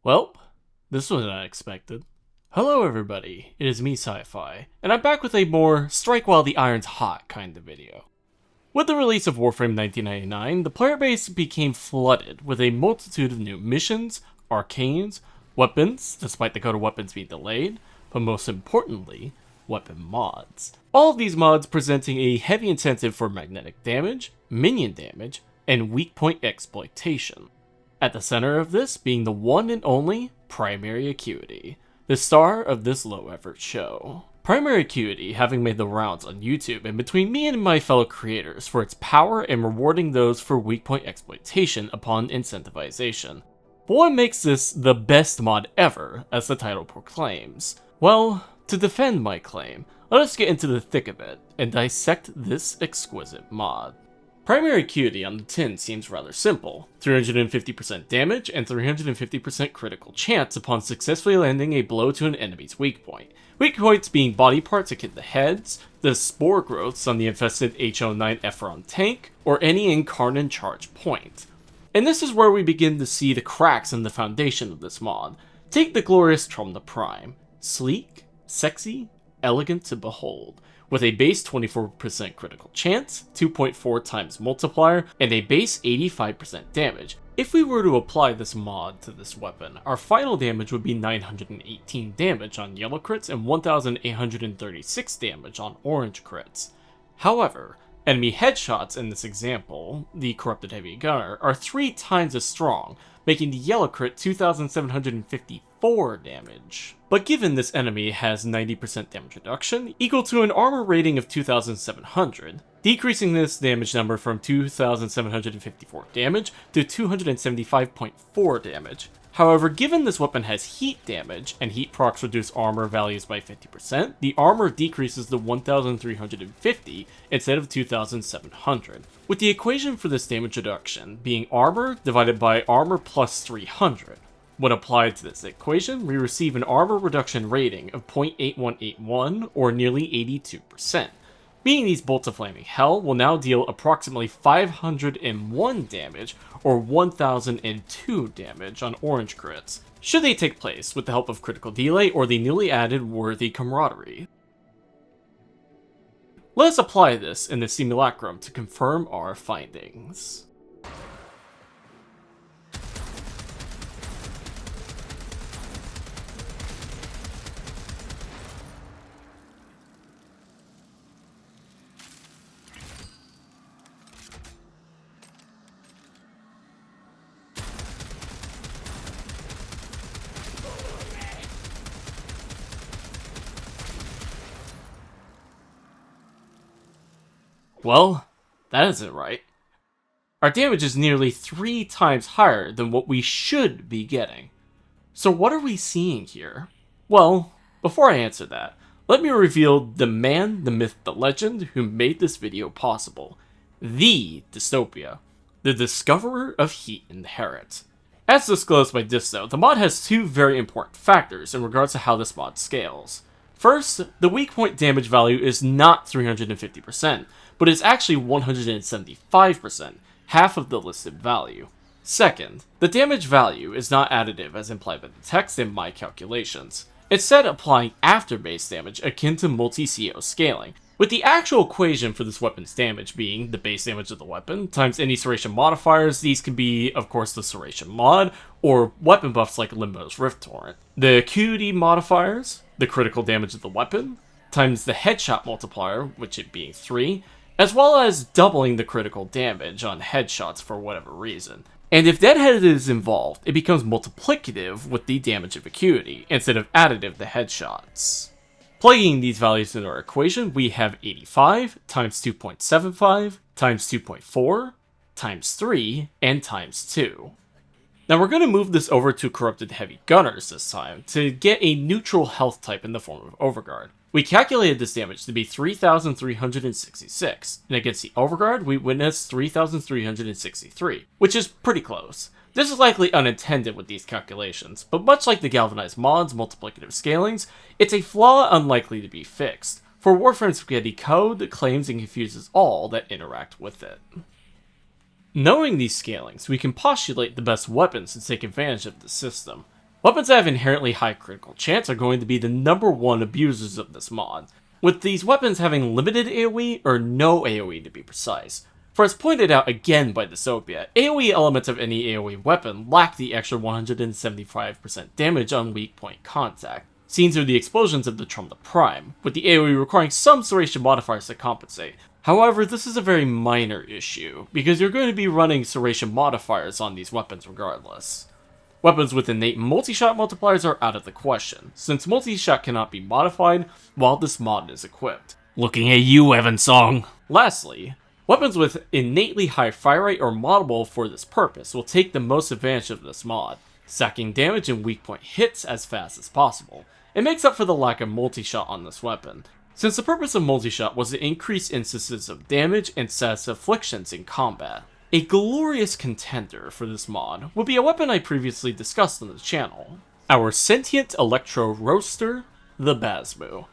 Well, this was unexpected. Hello everybody, it is me Sci-Fi, and I'm back with a more strike while the iron's hot kind of video. With the release of Warframe 1999, the player base became flooded with a multitude of new missions, arcanes, weapons, despite the code of weapons being delayed, but most importantly, weapon mods. All of these mods presenting a heavy incentive for magnetic damage, minion damage, and weak point exploitation. At the center of this being the one and only Primary Acuity, the star of this low-effort show. Primary Acuity having made the rounds on YouTube and between me and my fellow creators for its power and rewarding those for weak point exploitation upon incentivization. But what makes this the best mod ever, as the title proclaims? Well, to defend my claim, let us get into the thick of it and dissect this exquisite mod. Primary Acuity on the tin seems rather simple, 350% damage and 350% critical chance upon successfully landing a blow to an enemy's weak point. Weak points being body parts akin to heads, the spore growths on the infested H09 Ephron tank, or any incarnate charge point. And this is where we begin to see the cracks in the foundation of this mod. Take the glorious Trom the Prime. Sleek, sexy, elegant to behold, with a base 24% critical chance, 2.4 times multiplier, and a base 85% damage. If we were to apply this mod to this weapon, our final damage would be 918 damage on yellow crits and 1836 damage on orange crits. However, enemy headshots in this example, the Corrupted Heavy Gunner, are 3 times as strong, making the yellow crit 2754 damage. But given this enemy has 90% damage reduction, equal to an armor rating of 2700, decreasing this damage number from 2754 damage to 275.4 damage. However, given this weapon has heat damage, and heat procs reduce armor values by 50%, the armor decreases to 1350 instead of 2700. With the equation for this damage reduction being armor divided by armor plus 300. When applied to this equation, we receive an armor reduction rating of 0.8181 or nearly 82%. Meaning these bolts of flaming hell will now deal approximately 501 damage or 1002 damage on orange crits, should they take place with the help of critical delay or the newly added worthy camaraderie. Let us apply this in the simulacrum to confirm our findings. Well, that isn't right. Our damage is nearly 3 times higher than what we should be getting. So what are we seeing here? Well, before I answer that, let me reveal the man, the myth, the legend who made this video possible. The Dystopia, the discoverer of Heat Inherit. As disclosed by Disto, the mod has 2 very important factors in regards to how this mod scales. First, the weak point damage value is not 350%, but is actually 175%, half of the listed value. Second, the damage value is not additive as implied by the text in my calculations, instead applying after base damage akin to multi-CO scaling, with the actual equation for this weapon's damage being the base damage of the weapon times any serration modifiers. These can be, of course, the serration mod, or weapon buffs like Limbo's Rift Torrent. The Acuity modifiers, the critical damage of the weapon, times the headshot multiplier, which it being 3, as well as doubling the critical damage on headshots for whatever reason. And if Deadhead is involved, it becomes multiplicative with the damage of Acuity, instead of additive to headshots. Plugging these values into our equation, we have 85 times 2.75 times 2.4 times 3 and times 2. Now we're going to move this over to Corrupted Heavy Gunners this time to get a neutral health type in the form of Overguard. We calculated this damage to be 3,366, and against the Overguard we witnessed 3,363, which is pretty close. This is likely unintended with these calculations, but much like the Galvanized mod's multiplicative scalings, it's a flaw unlikely to be fixed, for Warframe Spaghetti code claims and confuses all that interact with it. Knowing these scalings, we can postulate the best weapons to take advantage of the system. Weapons that have inherently high critical chance are going to be the #1 abusers of this mod, with these weapons having limited AoE or no AoE to be precise. For as pointed out again by the Sophia, AoE elements of any AoE weapon lack the extra 175% damage on weak point contact, seen through the explosions of the Trump the Prime, with the AoE requiring some serration modifiers to compensate. However, this is a very minor issue, because you're going to be running serration modifiers on these weapons regardless. Weapons with innate multi-shot multipliers are out of the question, since multi-shot cannot be modified while this mod is equipped. Looking at you, Evansong! Lastly, weapons with innately high fire rate or moddable for this purpose will take the most advantage of this mod, stacking damage and weak point hits as fast as possible. It makes up for the lack of multi-shot on this weapon, since the purpose of multi-shot was to increase instances of damage and status afflictions in combat. A glorious contender for this mod would be a weapon I previously discussed on the channel, our sentient electro roaster, the Basmu.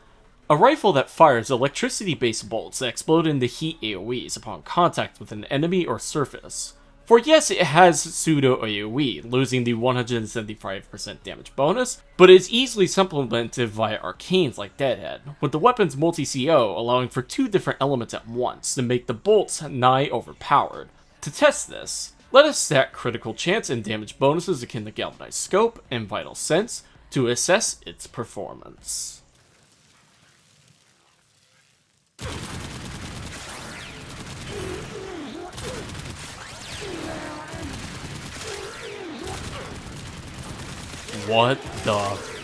A rifle that fires electricity-based bolts that explode into heat AoEs upon contact with an enemy or surface. For yes, it has pseudo AoE, losing the 175% damage bonus, but is easily supplemented via arcanes like Deadhead, with the weapon's multi-CO allowing for 2 different elements at once to make the bolts nigh overpowered. To test this, let us stack critical chance and damage bonuses akin to Galvanized Scope and Vital Sense to assess its performance. What the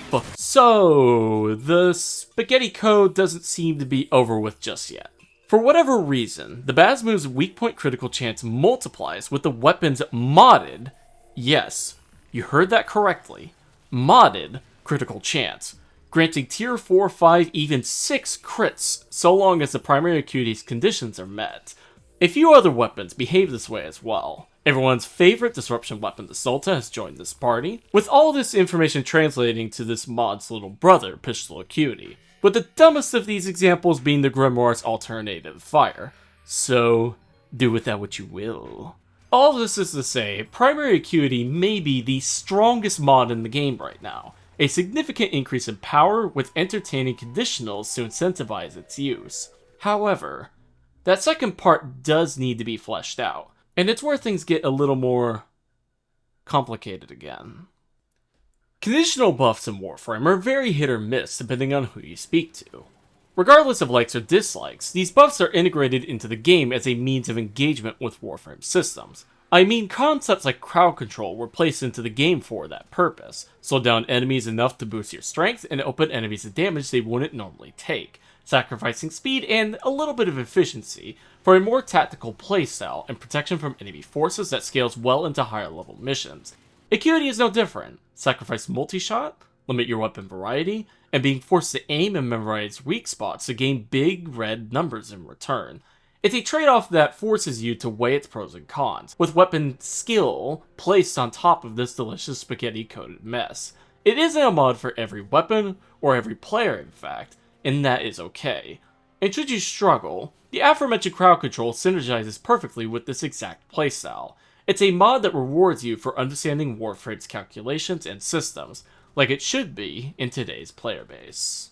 fuck? So, the spaghetti code doesn't seem to be over with just yet. For whatever reason, the Basmu's weak point critical chance multiplies with the weapon's modded, yes, you heard that correctly, modded critical chance, granting tier 4, 5, even 6 crits so long as the primary Acuity's conditions are met. A few other weapons behave this way as well. Everyone's favorite disruption weapon, the Sulta, has joined this party, with all this information translating to this mod's little brother, Pistol Acuity, with the dumbest of these examples being the Grimoire's alternative fire. So, do with that what you will. All this is to say, Primary Acuity may be the strongest mod in the game right now, a significant increase in power with entertaining conditionals to incentivize its use. However, that second part does need to be fleshed out, and it's where things get a little more complicated again. Conditional buffs in Warframe are very hit or miss depending on who you speak to. Regardless of likes or dislikes, these buffs are integrated into the game as a means of engagement with Warframe systems. I mean, concepts like crowd control were placed into the game for that purpose. Slow down enemies enough to boost your strength and open enemies to damage they wouldn't normally take, sacrificing speed and a little bit of efficiency for a more tactical playstyle and protection from enemy forces that scales well into higher level missions. Acuity is no different. Sacrifice multi-shot, limit your weapon variety, and being forced to aim and memorize weak spots to gain big red numbers in return. It's a trade-off that forces you to weigh its pros and cons, with weapon skill placed on top of this delicious spaghetti-coated mess. It isn't a mod for every weapon, or every player in fact, and that is okay. And should you struggle, the aforementioned crowd control synergizes perfectly with this exact playstyle. It's a mod that rewards you for understanding Warframe's calculations and systems, like it should be in today's player base.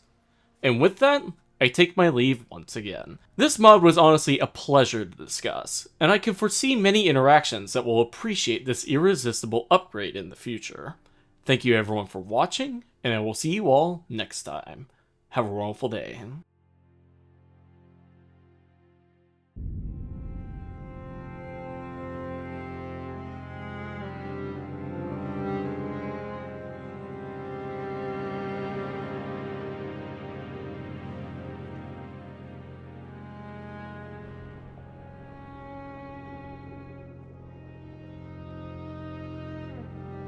And with that, I take my leave once again. This mod was honestly a pleasure to discuss, and I can foresee many interactions that will appreciate this irresistible upgrade in the future. Thank you everyone for watching, and I will see you all next time. Have a wonderful day.